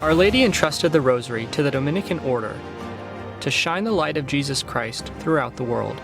Our Lady entrusted the Rosary to the Dominican Order to shine the light of Jesus Christ throughout the world.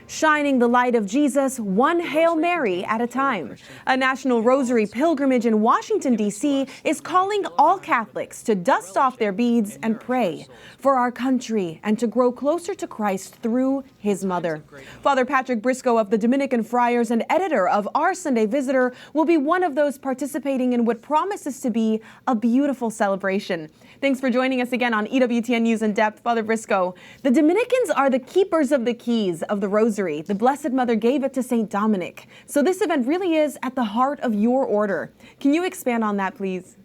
Shining the light of Jesus, one Hail Mary at a time. A National Rosary pilgrimage in Washington, D.C. is calling all Catholics to dust off their beads and pray for our country and to grow closer to Christ through his mother. Father Patrick Briscoe of the Dominican Friars and editor of Our Sunday Visitor will be one of those participating in what promises to be a beautiful celebration. Thanks for joining us again on EWTN News in Depth, Father Briscoe. The Dominicans are the keepers of the keys of the Rosary. The Blessed Mother gave it to St. Dominic. So this event really is at the heart of your order. Can you expand on that, please?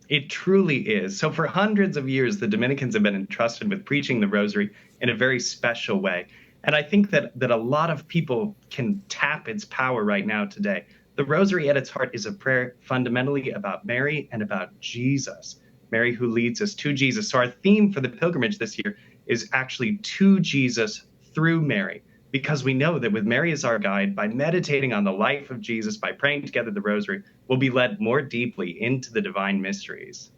It truly is. So for hundreds of years, the Dominicans have been entrusted with preaching the Rosary in a very special way. And I think that a lot of people can tap its power right now today. The Rosary at its heart is a prayer fundamentally about Mary and about Jesus. Mary who leads us to Jesus. So our theme for the pilgrimage this year is actually to Jesus through Mary, because we know that with Mary as our guide, by meditating on the life of Jesus, by praying together the Rosary, we'll be led more deeply into the divine mysteries.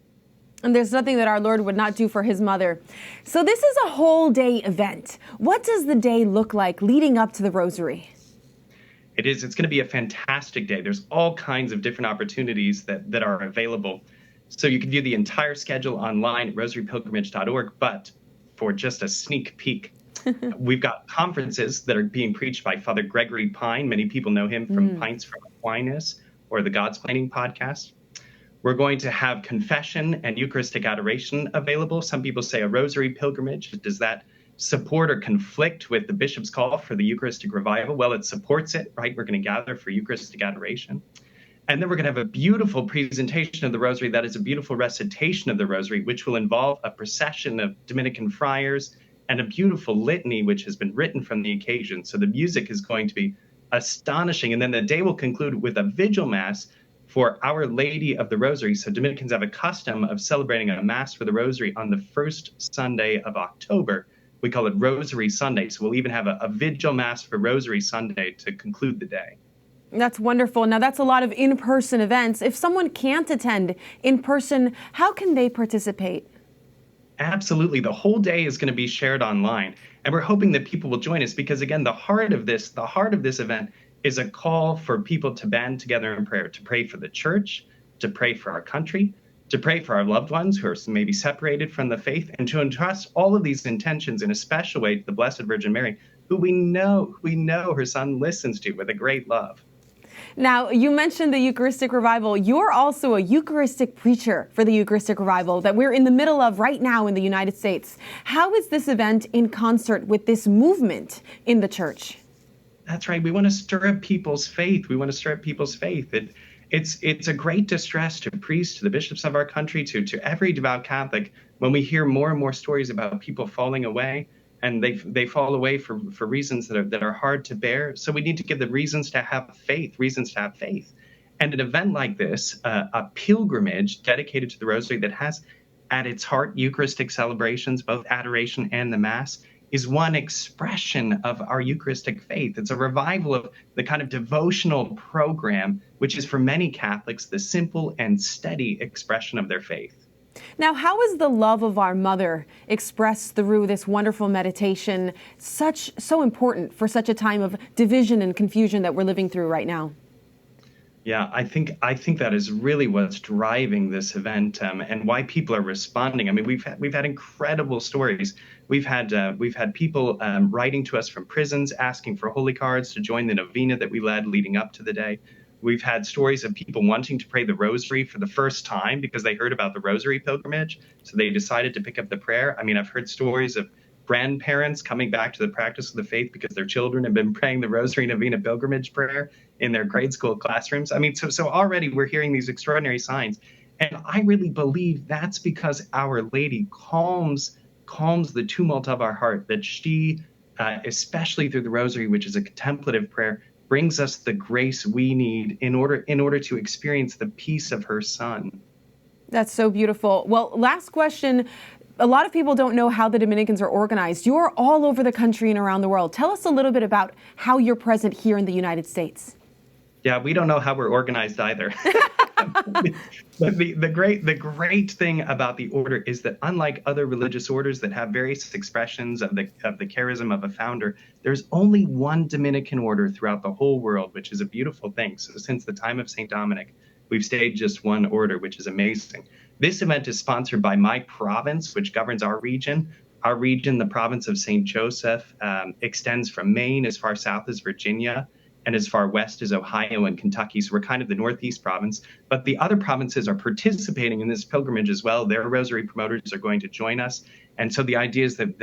And there's nothing that our Lord would not do for his mother. So this is a whole day event. What does the day look like leading up to the Rosary? It's going to be a fantastic day. There's all kinds of different opportunities that are available. So you can view the entire schedule online at rosarypilgrimage.org, but for just a sneak peek, we've got conferences that are being preached by Father Gregory Pine. Many people know him from Pints from Aquinas or the Godsplaining podcast. We're going to have confession and Eucharistic adoration available. Some people say a Rosary pilgrimage. Does that support or conflict with the bishop's call for the Eucharistic revival? Well, it supports it, right? We're going to gather for Eucharistic adoration. And then we're going to have a beautiful presentation of the Rosary that is a beautiful recitation of the Rosary, which will involve a procession of Dominican friars and a beautiful litany, which has been written from the occasion. So the music is going to be astonishing. And then the day will conclude with a vigil mass for Our Lady of the Rosary. So Dominicans have a custom of celebrating a mass for the Rosary on the first Sunday of October. We call it Rosary Sunday. So we'll even have a vigil mass for Rosary Sunday to conclude the day. That's wonderful. Now, that's a lot of in-person events. If someone can't attend in person, how can they participate? Absolutely. The whole day is going to be shared online. And we're hoping that people will join us because, again, the heart of this event is a call for people to band together in prayer, to pray for the church, to pray for our country, to pray for our loved ones who are maybe separated from the faith, and to entrust all of these intentions in a special way to the Blessed Virgin Mary, who we know her Son listens to with a great love. Now, you mentioned the Eucharistic Revival. You're also a Eucharistic preacher for the Eucharistic Revival that we're in the middle of right now in the United States. How is this event in concert with this movement in the church? That's right. We want to stir up people's faith. It's a great distress to priests, to the bishops of our country, to every devout Catholic when we hear more and more stories about people falling away. And they fall away for reasons that are hard to bear. So we need to give them reasons to have faith. And an event like this, a pilgrimage dedicated to the Rosary that has at its heart Eucharistic celebrations, both adoration and the Mass, is one expression of our Eucharistic faith. It's a revival of the kind of devotional program, which is for many Catholics the simple and steady expression of their faith. Now, how is the love of our mother expressed through this wonderful meditation so important for such a time of division and confusion that we're living through right now? Yeah, I think that is really what's driving this event and why people are responding. I mean, we've had incredible stories. We've had people writing to us from prisons asking for holy cards to join the novena that we led leading up to the day. We've had stories of people wanting to pray the Rosary for the first time because they heard about the Rosary pilgrimage, so they decided to pick up the prayer. I mean, I've heard stories of grandparents coming back to the practice of the faith because their children have been praying the Rosary Novena pilgrimage prayer in their grade school classrooms. I mean, so already we're hearing these extraordinary signs. And I really believe that's because Our Lady calms the tumult of our heart, that she, especially through the Rosary, which is a contemplative prayer, brings us the grace we need in order to experience the peace of her Son. That's so beautiful. Well, last question. A lot of people don't know how the Dominicans are organized. You're all over the country and around the world. Tell us a little bit about how you're present here in the United States. Yeah, we don't know how we're organized either. But the great thing about the order is that unlike other religious orders that have various expressions of the charism of a founder, there's only one Dominican order throughout the whole world, which is a beautiful thing. So since the time of St. Dominic, we've stayed just one order, which is amazing. This event is sponsored by my province, which governs our region. Our region, the province of St. Joseph, extends from Maine as far south as Virginia and as far west as Ohio and Kentucky. So we're kind of the Northeast province, but the other provinces are participating in this pilgrimage as well. Their rosary promoters are going to join us. And so the idea is that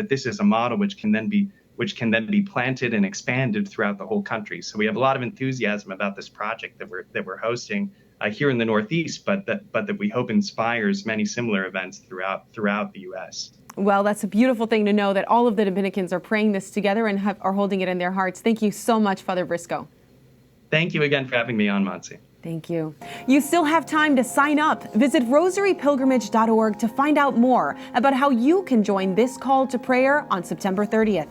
this is a model which can then be planted and expanded throughout the whole country. So we have a lot of enthusiasm about this project that we're hosting here in the Northeast, but that we hope inspires many similar events throughout the U.S. Well, that's a beautiful thing to know that all of the Dominicans are praying this together and are holding it in their hearts. Thank you so much, Father Briscoe. Thank you again for having me on, Monse. Thank you. You still have time to sign up. Visit rosarypilgrimage.org to find out more about how you can join this call to prayer on September 30th.